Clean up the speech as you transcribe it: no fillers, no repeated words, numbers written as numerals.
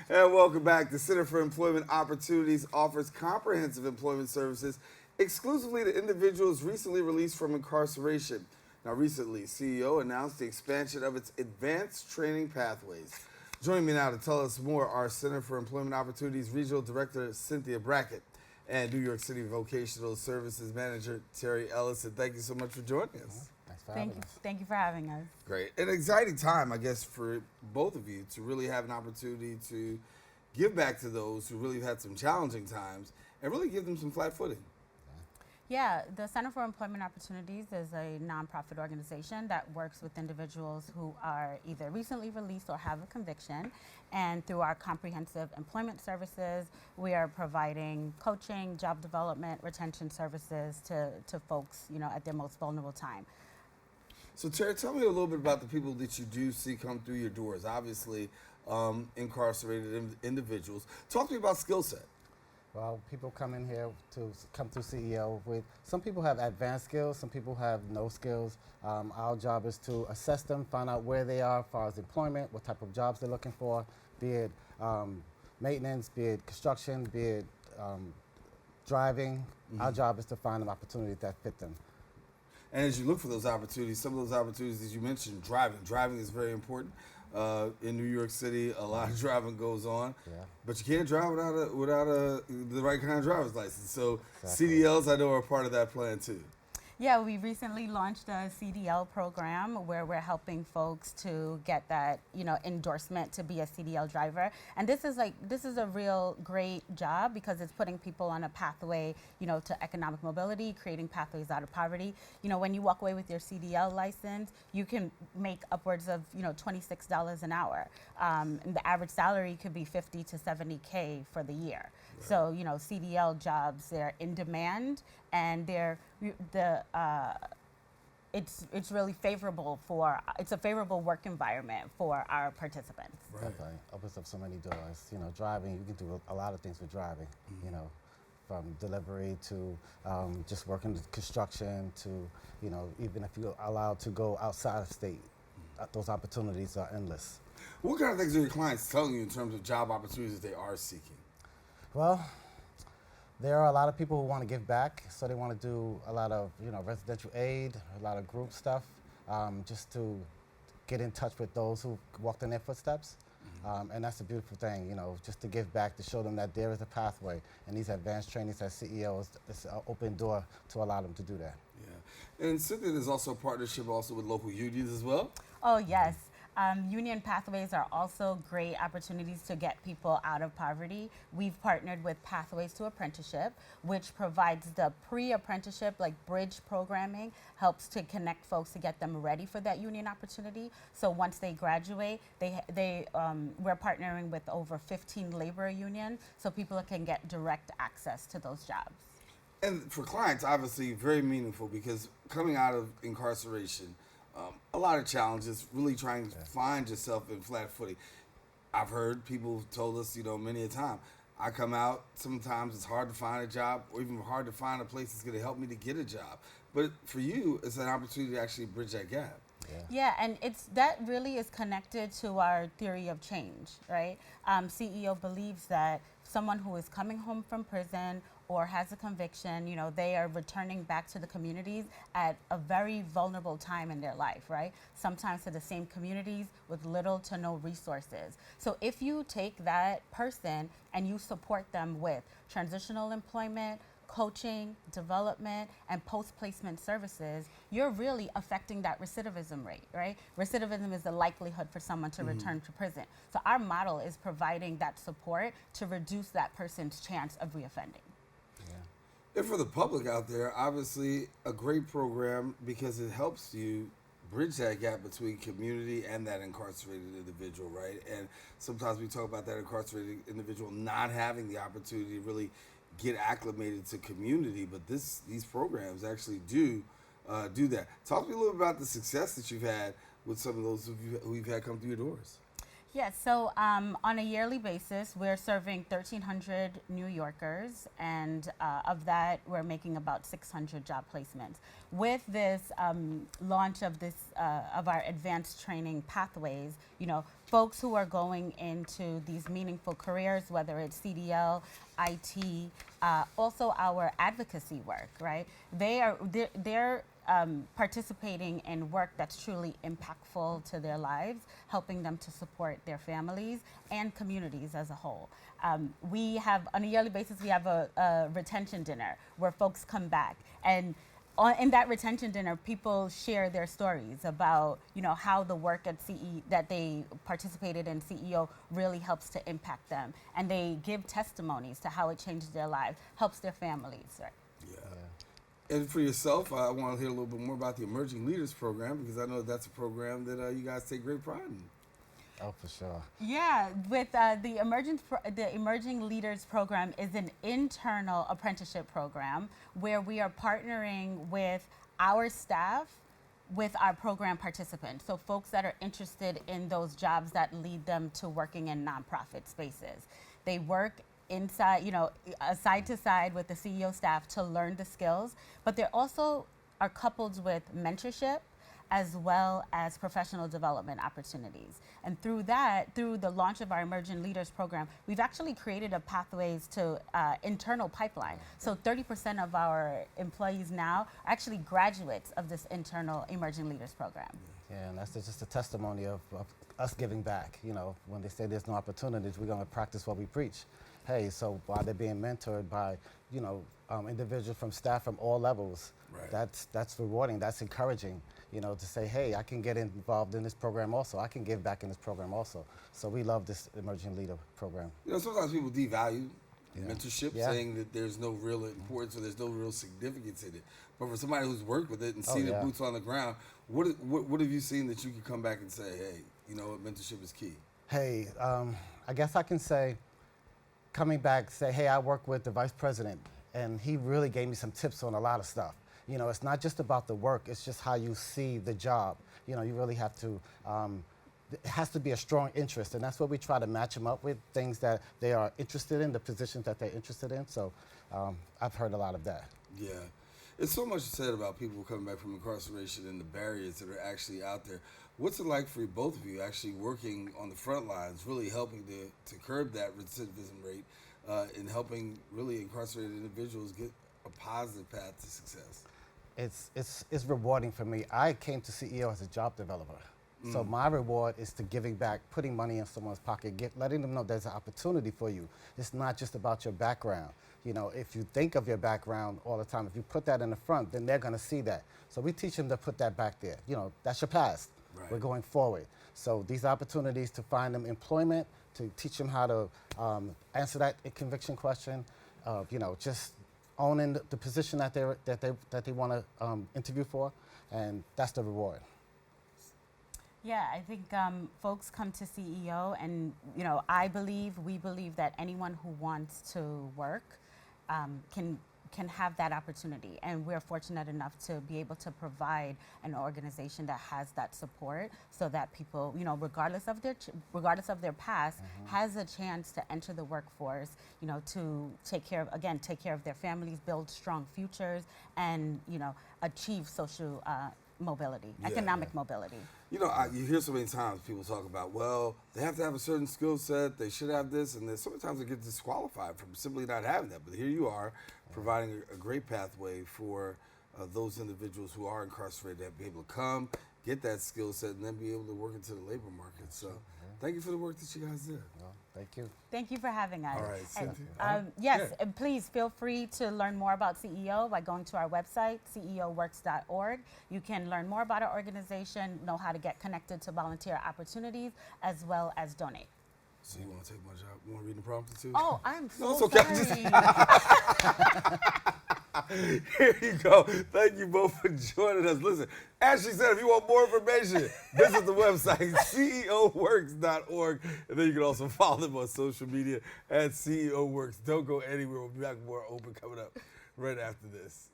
And welcome back. The Center for Employment Opportunities offers comprehensive employment services exclusively to individuals recently released from incarceration. Now, recently, CEO announced the expansion of its advanced training pathways. Joining me now to tell us more are Center for Employment Opportunities Regional Director Cynthia Brackett and New York City Vocational Services Manager Terry Ellis. And thank you so much for joining us. Thanks for having us. Thank you for having us. Great. An exciting time, I guess, for both of you to really have an opportunity to give back to those who really have had some challenging times and really give them some flat footing. Yeah, the Center for Employment Opportunities is a nonprofit organization that works with individuals who are either recently released or have a conviction. And through our comprehensive employment services, we are providing coaching, job development, retention services to folks, at their most vulnerable time. So, Terry, tell me a little bit about the people that you do see come through your doors. Obviously, incarcerated individuals. Talk to me about skill set. Well, people come in here to come through CEO with, some people have advanced skills, some people have no skills. Our job is to assess them, find out where they are as far as employment, what type of jobs they're looking for, be it maintenance, be it construction, be it driving. Mm-hmm. Our job is to find them opportunities that fit them. And as you look for those opportunities, some of those opportunities that you mentioned, driving is very important. In New York City, a lot of driving goes on, but you can't drive without the right kind of driver's license. So exactly. CDLs, I know, are part of that plan too. Yeah, we recently launched a CDL program where we're helping folks to get that, endorsement to be a CDL driver. And this is a real great job because it's putting people on a pathway, to economic mobility, creating pathways out of poverty. When you walk away with your CDL license, you can make upwards of, $26 an hour. And the average salary could be 50 to 70K for the year. Right. So, CDL jobs, they're in demand and it's really favorable it's a favorable work environment for our participants. Right. Definitely opens up so many doors. Driving, you can do a lot of things with driving, from delivery to just working with construction to, even if you're allowed to go outside of state, those opportunities are endless. What kind of things are your clients telling you in terms of job opportunities that they are seeking? Well, there are a lot of people who want to give back, so they want to do a lot of, residential aid, a lot of group stuff, just to get in touch with those who walked in their footsteps. Mm-hmm. And that's a beautiful thing, just to give back, to show them that there is a pathway. And these advanced trainings as CEOs, it's an open door to allow them to do that. Yeah. And Cynthia, there's also a partnership also with local unions as well? Oh, yes. Union pathways are also great opportunities to get people out of poverty. We've partnered with Pathways to Apprenticeship, which provides the pre-apprenticeship, like bridge programming, helps to connect folks to get them ready for that union opportunity. So once they graduate, we're partnering with over 15 labor unions so people can get direct access to those jobs. And for clients, obviously, very meaningful because coming out of incarceration, a lot of challenges, really trying to find yourself in flat footing. I've heard people told us, many a time, I come out, sometimes it's hard to find a job or even hard to find a place that's going to help me to get a job. But for you, it's an opportunity to actually bridge that gap. Yeah, and that really is connected to our theory of change, right? CEO believes that someone who is coming home from prison or has a conviction, they are returning back to the communities at a very vulnerable time in their life, right? Sometimes to the same communities with little to no resources. So if you take that person and you support them with transitional employment, coaching, development, and post-placement services, you're really affecting that recidivism rate, right? Recidivism is the likelihood for someone to return to prison. So our model is providing that support to reduce that person's chance of reoffending. And for the public out there, obviously a great program because it helps you bridge that gap between community and that incarcerated individual, right? And sometimes we talk about that incarcerated individual not having the opportunity to really get acclimated to community, but these programs actually do that. Talk to me a little bit about the success that you've had with some of those who you've had come through your doors. Yeah, so on a yearly basis, we're serving 1,300 New Yorkers, and of that, we're making about 600 job placements. With this launch of our advanced training pathways, folks who are going into these meaningful careers, whether it's CDL, IT, also our advocacy work, right? They're participating in work that's truly impactful to their lives, helping them to support their families and communities as a whole. We have, on a yearly basis, we have a retention dinner where folks come back, and in that retention dinner, people share their stories about, how the work at that they participated in CEO really helps to impact them, and they give testimonies to how it changed their lives, helps their families. Right? Yeah. And for yourself, I want to hear a little bit more about the Emerging Leaders Program, because I know that's a program that you guys take great pride in. Oh, for sure. Yeah, with the Emerging Leaders Program is an internal apprenticeship program where we are partnering with our staff with our program participants. So folks that are interested in those jobs that lead them to working in nonprofit spaces. They work inside, side to side with the CEO staff to learn the skills, but they also are coupled with mentorship as well as professional development opportunities. And through the launch of our Emerging Leaders Program, we've actually created a pathways to internal pipeline. So 30% of our employees now are actually graduates of this internal Emerging Leaders Program. Yeah, and that's just a testimony of us giving back. When they say there's no opportunities, we're going to practice what we preach. Hey, so while they're being mentored by, individuals from staff from all levels, right. That's rewarding, that's encouraging, to say, hey, I can get involved in this program also. I can give back in this program also. So we love this Emerging Leader Program. Sometimes people devalue mentorship, Yeah. saying that there's no real importance or there's no real significance in it. But for somebody who's worked with it and seen the boots on the ground, what have you seen that you can come back and say, hey, mentorship is key? Hey, I guess I can say, coming back, say, hey, I work with the vice president, and he really gave me some tips on a lot of stuff. It's not just about the work, it's just how you see the job. You really have to, it has to be a strong interest, and that's what we try to match them up with, things that they are interested in, the positions that they're interested in. So I've heard a lot of that. Yeah. It's so much said about people coming back from incarceration and the barriers that are actually out there. What's it like for both of you actually working on the front lines, really helping to curb that recidivism rate and helping really incarcerated individuals get a positive path to success? It's rewarding for me. I came to CEO as a job developer. So my reward is to giving back, putting money in someone's pocket, letting them know there's an opportunity for you. It's not just about your background. If you think of your background all the time, if you put that in the front, then they're going to see that. So we teach them to put that back there. That's your past. Right. We're going forward. So these opportunities to find them employment, to teach them how to answer that conviction question, just owning the position that they want to interview for, and that's the reward. Yeah, I think folks come to CEO, and we believe that anyone who wants to work can have that opportunity, and we're fortunate enough to be able to provide an organization that has that support, so that people, regardless of their past, has a chance to enter the workforce, to take care of their families, build strong futures, and achieve social mobility, economic mobility. You hear so many times people talk about, well, they have to have a certain skill set, they should have this, and then sometimes they get disqualified from simply not having that. But here you are, providing a great pathway for those individuals who are incarcerated to be able to come, get that skill set, and then be able to work into the labor market. So thank you for the work that you guys did. Well, thank you. Thank you for having us. All right, Cynthia. Yes, and please feel free to learn more about CEO by going to our website, ceoworks.org. You can learn more about our organization, know how to get connected to volunteer opportunities, as well as donate. So you want to take my job? You want to read the prompter too? Oh, I'm so No, it's okay. sorry. Here you go. Thank you both for joining us. Listen, as she said, if you want more information, visit the website, ceoworks.org. And then you can also follow them on social media at CEO Works. Don't go anywhere. We'll be back with more Open coming up right after this.